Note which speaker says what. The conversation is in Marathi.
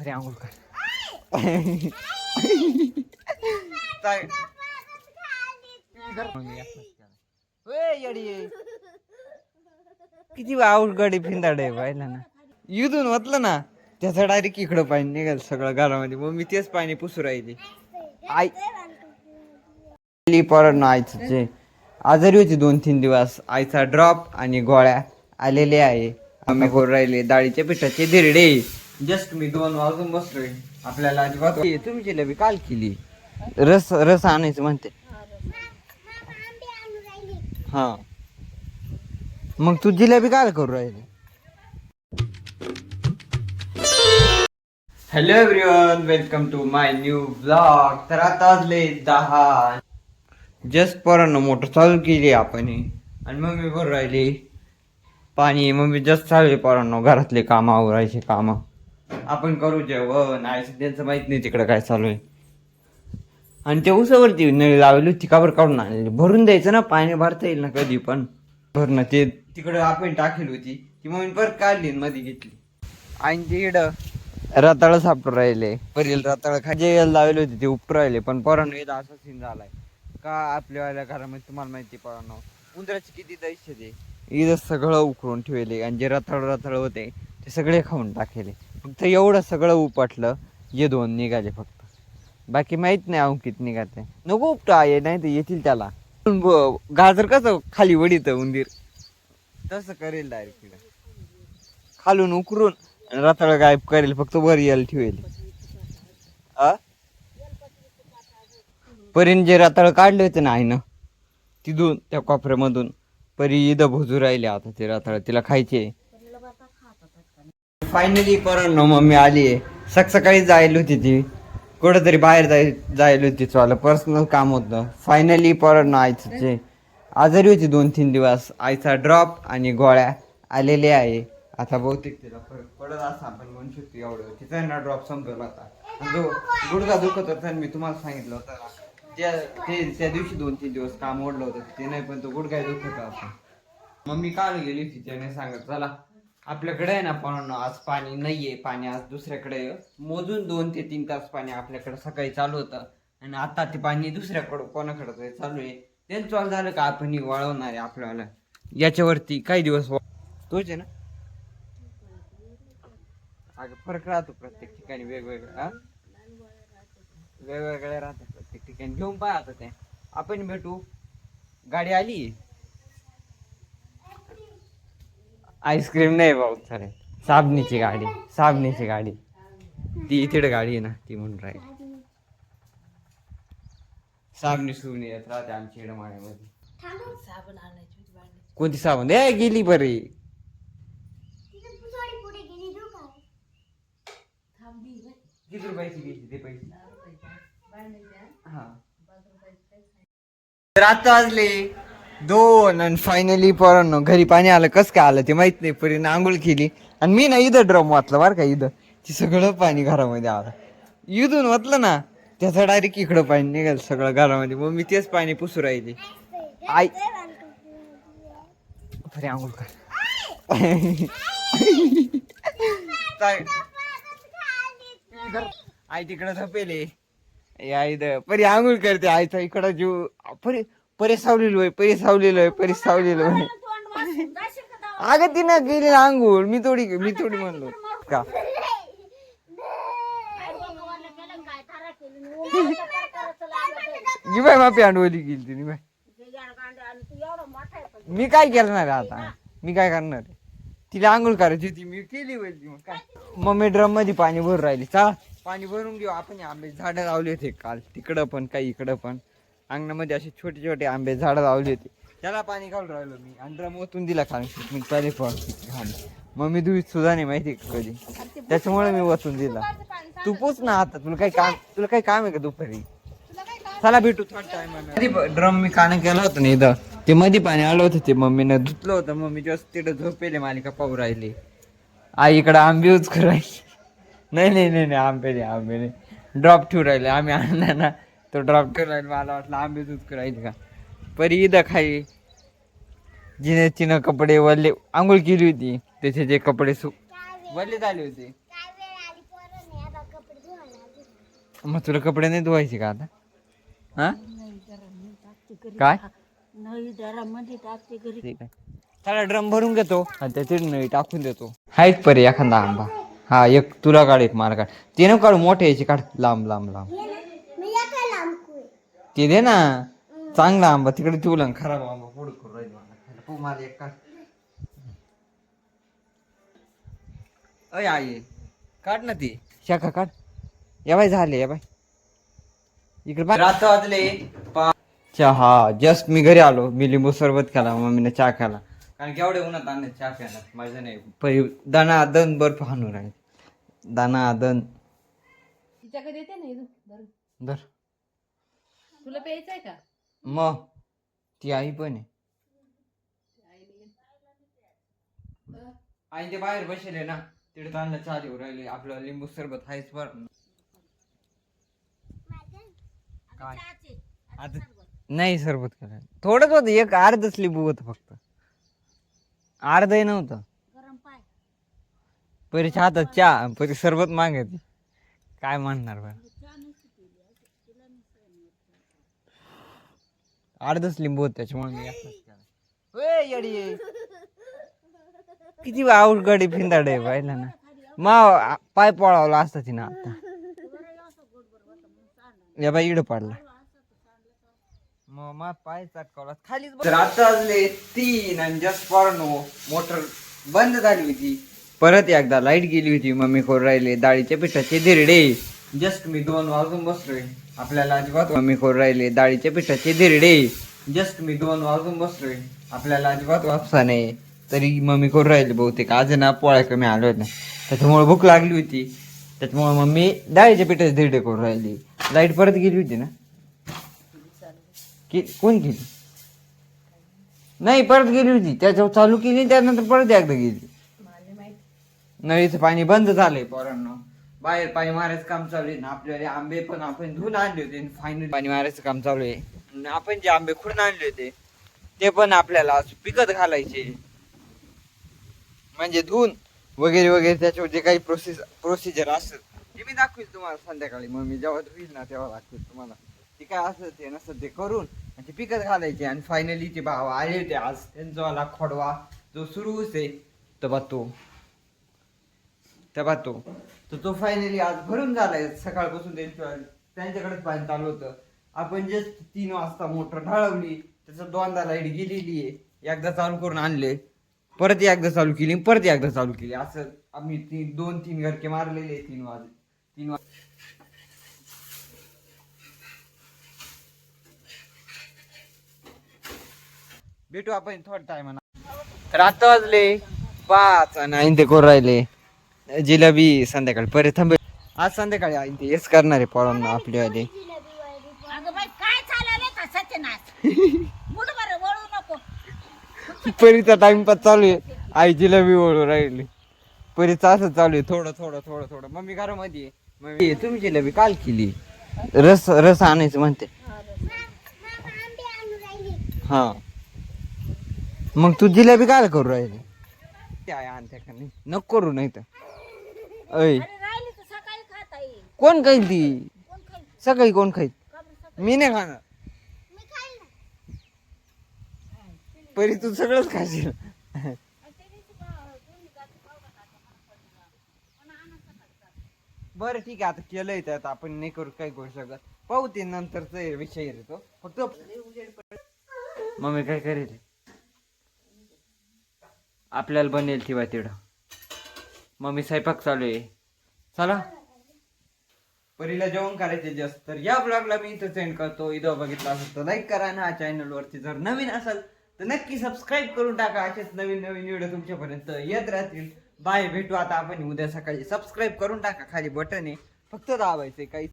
Speaker 1: अरे आंघोळ कर. किती अवघड फिंदाड आहे पाहिलं ना. इथून म्हटलं ना त्याचा डायरेक्ट इकडं पाणी निघाल सगळं घरामध्ये. मग मी तेच पाणी पुसू राहिली. आई परत आईचे आजारी होती 2-3 दिवस. आईचा ड्रॉप आणि गोळ्या आलेले आहे. आम्ही करू राहिले डाळीच्या पिठाचे धिरडे. जस्ट मी 2 वाजून बसलोय. आपल्याला अजिबात तुम्ही जिलेबी काल केली. रस आणायचं म्हणते. हा मग तू जिलेबी काल करू राहिली. Hello everyone, welcome to my new blog. तर आता वाजले 10. जस्ट पोरांना मोटर चालू केली आपण आणि मम्मी भरू राहिली पाणी. मम्मी जस्ट चालू पोरांना घरातले काम आवरायचे काम. आपण करू जेवण. आयचं त्यांचं माहित नाही तिकडं काय चालू आहे. आणि ते उसावरती नळी लावली होती काबर काढून आणली. भरून द्यायचं ना, पाणी भरता येईल ना कधी पण. भरणं ते तिकडं आपण टाकली होती ती मम्मी परत काढली मध्ये घेतली. आणि तिकडं रताळ सापडून राहिले. परील रताळ जे लावले होते ते उपटून राहिले. पण पोरांनो एकदा असा सीन झालाय का आपल्यावाल्या घरामध्ये. तुम्हाला माहिती पोरांनो उंदराची किती दैस्य ते इथं सगळं उकळून ठेवले. आणि जे रताळ होते ते सगळे खाऊन टाकले. फक्त एवढं सगळं उपटलं. जे 2 निघाले फक्त. बाकी माहित नाही किती निघाते. नको उपटा ये नाही तर येतील त्याला. गाजर कसं खाली वडीत उंदीर तसं करेल डायरेक्ट खालून उकरून रताळ गायब करेल. फक्त वर यायला ठेवेल. परीने जे रताळ काढले होते ना आईनं तिथून त्या कोपऱ्यामधून परी इथं भुजू राहिले. आता ते रताळ तिला खायचे. फायनली पोरांनो मम्मी आली आहे. सकाळी जायला होती ती कुठंतरी बाहेर जायला होती. चला पर्सनल काम होतं. फायनली पोरांनो आईचे आजारी होती 2-3 दिवस. आईचा ड्रॉप आणि गोळ्या आलेले आहे. आता बहुतेक तिला फरक पडत असं आपण म्हणू शकतो. एवढं तिचा ना ड्रॉप संपला होता. जो गुडघा दुखत होता मी तुम्हाला सांगितलं होतं त्या दिवशी 2-3 दिवस काम ओढलं होतं ते नाही. पण तो गुडघा दुखत होता. मम्मी काल गेली होती त्याने सांगत चला आपल्याकडे आहे ना पण आज पाणी नाहीये. पाणी आज दुसऱ्याकडे मोजून 2 ते 3 तास पाणी आपल्याकडे सकाळी चालू होतं. आणि आता ते पाणी दुसऱ्याकडं कोणाकडे चालू आहे. त्यांचं चालू झालं का आपण वळवणार आहे आपल्याला याच्यावरती काही दिवस. तोच आहे ना. अगं फरक राहतो प्रत्येक ठिकाणी वेगवेगळ्या राहतात प्रत्येक ठिकाणी. घेऊन पाय आता ते आपण भेटू. गाडी आली. आईस्क्रीम नाही भाऊ सरे साबणीची गाडी ती इथे गाडी आहे ना ती म्हणून राहील. साबणी सुबणी येत राहते आमच्या इकडे माळ्यामध्ये. कोणती साबण गेली बरी. किती रुपयाची घ्यायची ते पैसे. हा आता वाजले 2 आणि फायनली पोरांनो घरी पाणी आलं. कसं काय आलं ते माहित नाही. परीने आंघोळ केली आणि मी ना इथं ड्रम वाचलं बरं का. इथं ते सगळं पाणी घरामध्ये आलं. इथून वाचलं ना त्याचा डायरेक्ट इकडं पाणी निघाल सगळं घरामध्ये. मग मी तेच पाणी पुसू राहिली. आई अरे आंघोळ कर. आई तिकडं झपेले. इथं परी आंघोळ करते. आईचा इकडं जीव परे सावलेलो आहे. अगं तिनं गेली आंघोळ. मी थोडी म्हणलो का बाय मापी अंडवली गेली तिने बाय. मी काय करणार आता. मी काय करणार. तिला आंघोळ करायची होती मी केली वैली. मग काय मम्मी ड्रम मध्ये पाणी भरून राहिली. चला पाणी भरून घेऊ आपण. आंबे झाडं लावले होते काल तिकडं पण काही इकडं पण. अंगणामध्ये असे छोटे आंबे झाडं लावली होती. त्याला पाणी घालून राहिलो मी. आणि ड्रम ओतून दिला खाली पहिले घाल. मम्मी धुवीत सुद्धा नाही माहिती कधी. त्याच्यामुळे मी ओतून दिला. तू पोच ना आता. तुला काही काम आहे का दुपारी. चला भेटू थोडा टाइम. ड्रम मी कान केला होता ना इथं ते मध्ये पाणी आलं होतं. ते मम्मीनं धुतलं होतं. मम्मी जास्त तिथं झोपेले मालिका पाहू राहिली. आई इकडं आंबे यूज करायची. नाही आंबे नाही ड्रॉप ठेवू राहिले. आम्ही आणला ना तो ड्रॉप ठेवू राहिले. मला वाटलं आंबे यूज करायचे का. परी इथं खाई जिने कपडे वल्ले आंघोळ केली होती. त्याचे जे कपडे वल्ले झाले होते. मग तुला कपडे नाही धुवायचे का आता? हा काय ठीक आहे. त्याला ड्रम भरून घेतो आणि त्याची नळी टाकून देतो. हायच परी एखादा आंबा. हा एक तुला काढ, एक मला काढ. ते नको काढू, मोठे यायचे काढ, लांब लांब लांब. ते दे ना चांगला आंबा, तिकडे ठेवला खराब आंबा फोड करून राहील मला. मला एक काढ. अय आई काढ ना ती शाखा काढ. या बाय झाले, या बाय इकडे. रात वाजले चहा. जस्ट मी घरी आलो, मी लिंबू सरबत केला, मम्मीने चहा केला. कारण की एवढे उन्हात आणले चहा प्यायला माझं नाही. पै दाना दन बर्फ हाणून आहे. दाना दन
Speaker 2: तिच्याकडे येते ना
Speaker 1: धर.
Speaker 2: तुला प्यायचंय का?
Speaker 1: मग ती आई पण आहे. आई ते बाहेर बसले ना, तिकडे तांदळा चहा देऊ राहिले. आपलं लिंबू सरबत हायच बर. काय आता नाही सरबत केलं, थोडंच होतं, एक अर्धच लिंबू होतं फक्त, अर्धही नव्हतं. परीच्या हातात चहा, परी सरबत मागायची, काय म्हणणार बरं. अर्धच लिंबू होत त्याच्यामुळे मी एकटाच केला. येडी किती अवघड फिंदाड आहे पाहिला ना. मा पाय पळावला असता तिनं आता. या बाई इकडं पडला मग पाय चटकावला खालीच. तर आता वाजले 3 आणि जस्ट फॉरनो मोटर बंद झाली होती. परत एकदा लाईट गेली होती. मम्मी करून राहिले डाळीच्या पिठाचे धिरडे. जस्ट मी 2 वाजून बसलोय. आपल्याला अजिबात मम्मी करून राहिले डाळीच्या पिठाचे धिरडे. जस्ट मी 2 वाजून बसलोय. आपल्याला अजिबात वापसा नाही, तरी मम्मी करून राहिली. बहुतेक आज ना पोळ्या कमी आल्या होत्या, त्याच्यामुळे भूक लागली होती. त्याच्यामुळे मम्मी डाळीच्या पिठाचे धिरडे करून राहिली. लाईट परत गेली होती ना, कोण केली? नाही परत गेली होती, त्याच्यावर चालू केली, त्यानंतर परत एकदा गेली. नळीचं पाणी बंद झालंय पोरांनो. बाहेर पाणी मारायचं काम चालू आहे ना. आपल्याला आंबे पण आपण धुवून आणले होते, फायनली पाणी मारायचं काम चालू आहे. आपण जे आंबे खुडून आणले होते ते पण आपल्याला पिकत घालायचे, म्हणजे धुवून वगैरे वगैरे त्याच्यावर जे काही प्रोसिजर असत ते मी दाखवील तुम्हाला संध्याकाळी. मग मी जेव्हा धुईल ना तेव्हा दाखवील तुम्हाला ते काय असं ते नसतं ते करून ते पिकत घालायचे. आणि फायनली ते भाव आले होते आज. त्यांचा वाला खोडवा जो सुरूच आहे तेव्हा तो फायनली आज भरून झालाय. सकाळपासून त्यांच्याकडेच पाणी चालू होतं. आपण जस्ट 3 वाजता मोटर ढाळवली, त्याचं 2दा लाईट गेलेली आहे. एकदा चालू करून आणले, परत एकदा चालू केली, परत एकदा चालू केली. असं आम्ही 2-3 घरके मारलेले 3 वाजे. भेटू आपण थोडं टायमानं. तर आता वाजले 5 आणि ते करून राहिले जिलेबी. संध्याकाळी परत थांबे. आज संध्याकाळी आई ते हेच करणार आहे पोरांना आपल्या आधी. परीचा टाइमपास चालू आहे. आई जिलेबी वळू राहिली. परीचं असं चालू आहे, थोडं थोडं थोडं थोडं. मम्मी घरामध्ये आहे. तुम्ही जिलेबी काल केली? रस आणायचं म्हणते. हा मग तू जिलेबी काय करू राहिली? आणत्या का नाही? नको करू नाही तर. ऐ कोण खाईल ती? सकाळी कोण खाईल? मी नाही खाणार. परी तू सगळंच खाशील. बरं ठीक आहे, आता केलंय त्यात आपण नाही करू, काय करू शकत. पाहू ते नंतरचा विषय येतो. फक्त मम्मी काय करेल आपल्याला बनेल ठेवा तिकडं. मम्मी स्वयंपाक चालू आहे. चला परीला जेवण करायचे जास्त. तर या ब्लॉगला मी इथं सेंड करतो. इथं बघितला असेल तर लाईक करा ना. चॅनल वरती जर नवीन असाल तर नक्की सबस्क्राईब करून टाका. असेच नवीन नवीन व्हिडिओ तुमच्यापर्यंत येत राहतील. बाय, भेटू आता आपण उद्या सकाळी. सबस्क्राईब करून टाका, खाली बटन आहे, फक्त दाबायचे काही.